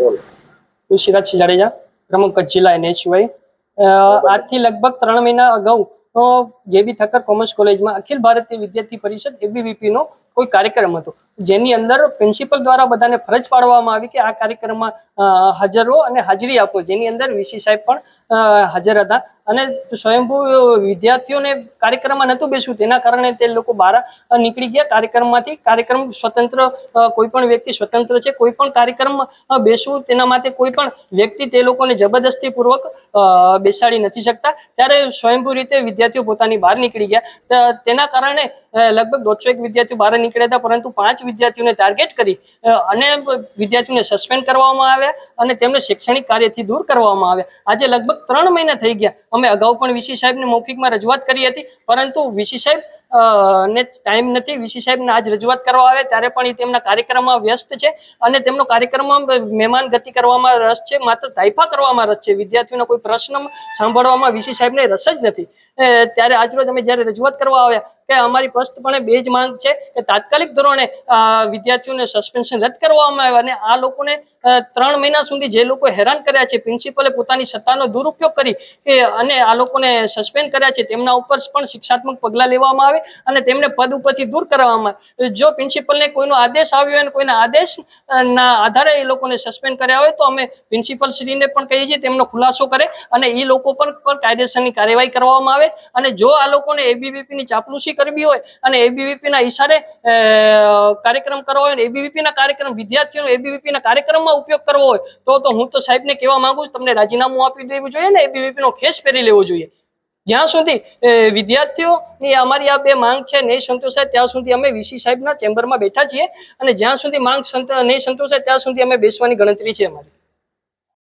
તુલસીરાજ જાડેજા, પ્રમુખ કચ્છ જિલ્લા NHY। આજથી લગભગ 3 મહિના અગાઉ JB ઠક્કર કોમર્સ કોલેજમાં અખિલ ભારતીય વિદ્યાર્થી પરિષદ ABVP નો કોઈ કાર્યક્રમ હતો, જેની અંદર પ્રિન્સિપલ દ્વારા બધાને ફરજ પાડવામાં આવી કે આ કાર્યક્રમમાં હાજર રહો અને હાજરી આપો, જેની અંદર VC સાહેબ પણ હાજર હતા અને સ્વયંભૂ વિદ્યાર્થીઓને કાર્યક્રમમાં નહોતું બેસવું, તેના કારણે તે લોકો બહાર નીકળી ગયા કાર્યક્રમમાંથી। કાર્યક્રમ સ્વતંત્ર, કોઈ પણ વ્યક્તિ સ્વતંત્ર છે, કોઈ પણ કાર્યક્રમમાં બેસવું તેના માટે કોઈ પણ વ્યક્તિ તે લોકોને જબરદસ્તી પૂર્વક બેસાડી નથી શકતા, ત્યારે સ્વયંભૂ રીતે વિદ્યાર્થીઓ પોતાની બહાર નીકળી ગયા। તેના કારણે લગભગ 150 વિદ્યાર્થીઓ બહાર નીકળ્યા હતા, પરંતુ 5 વિદ્યાર્થીઓને ટાર્ગેટ કરી અને વિદ્યાર્થીઓને સસ્પેન્ડ કરવામાં આવ્યા અને તેમને શૈક્ષણિક કાર્યથી દૂર કરવામાં આવ્યા। આજે લગભગ 3 મહિના થઈ ગયા। અમે અગાઉ પણ VC સાહેબને મૌખિકમાં રજૂઆત કરી હતી, પરંતુ VC સાહેબ ને ટાઈમ નથી। VC સાહેબને આજ રજૂઆત કરવા આવે ત્યારે પણ એ તેમના કાર્યક્રમમાં વ્યસ્ત છે અને તેમનો કાર્યક્રમમાં મહેમાન ગતિ કરવામાં રસ છે, માત્ર તાઇફા કરવામાં રસ છે, વિદ્યાર્થીઓનો કોઈ પ્રશ્ન સાંભળવામાં VC સાહેબને રસ જ નથી। ત્યારે આજરોજ અમે જ્યારે રજૂઆત કરવા આવ્યા કે અમારી સ્પષ્ટપણે 2 જ માંગ છે કે તાત્કાલિક ધોરણે વિદ્યાર્થીઓને સસ્પેન્શન રદ કરવામાં આવે અને આ લોકોને 3 મહિના સુધી જે લોકો હેરાન કર્યા છે, પ્રિન્સિપલે પોતાની સત્તાનો દુરુપયોગ કરી અને આ લોકોને સસ્પેન્ડ કર્યા છે, તેમના ઉપર પણ શિક્ષાત્મક પગલાં લેવામાં આવે અને તેમને પદ ઉપરથી દૂર કરવામાં આવે। જો પ્રિન્સિપલને કોઈનો આદેશ આવ્યો હોય અને કોઈના આદેશના આધારે એ લોકોને સસ્પેન્ડ કર્યા હોય તો અમે પ્રિન્સિપલ શ્રીને પણ કહીએ છીએ તેમનો ખુલાસો કરે અને એ લોકો પર પણ કાયદેસરની કાર્યવાહી કરવામાં આવે। અને જો આ લોકોને ABVPની ચાપલુસી કરવી હોય અને ABVPના ઈશારે કાર્યક્રમ કરવો હોય અને ABVPના કાર્યક્રમ વિદ્યાર્થીઓનો ABVPના કાર્યક્રમમાં ઉપયોગ કરવો હોય તો હું તો સાહેબને કહેવા માંગુ છું, તમને રાજીનામું આપી દેવું જોઈએ ને ABVPનો ખેસ પહેરી લેવો જોઈએ। જ્યાં સુધી વિદ્યાર્થીઓની અમારી આ 2 માંગ છે નહીં સંતોષાય ત્યાં સુધી અમે VC સાહેબના ચેમ્બરમાં બેઠા છીએ અને જ્યાં સુધી માંગ નહીં સંતોષાય ત્યાં સુધી અમે બેસવાની ગણતરી છે અમારી।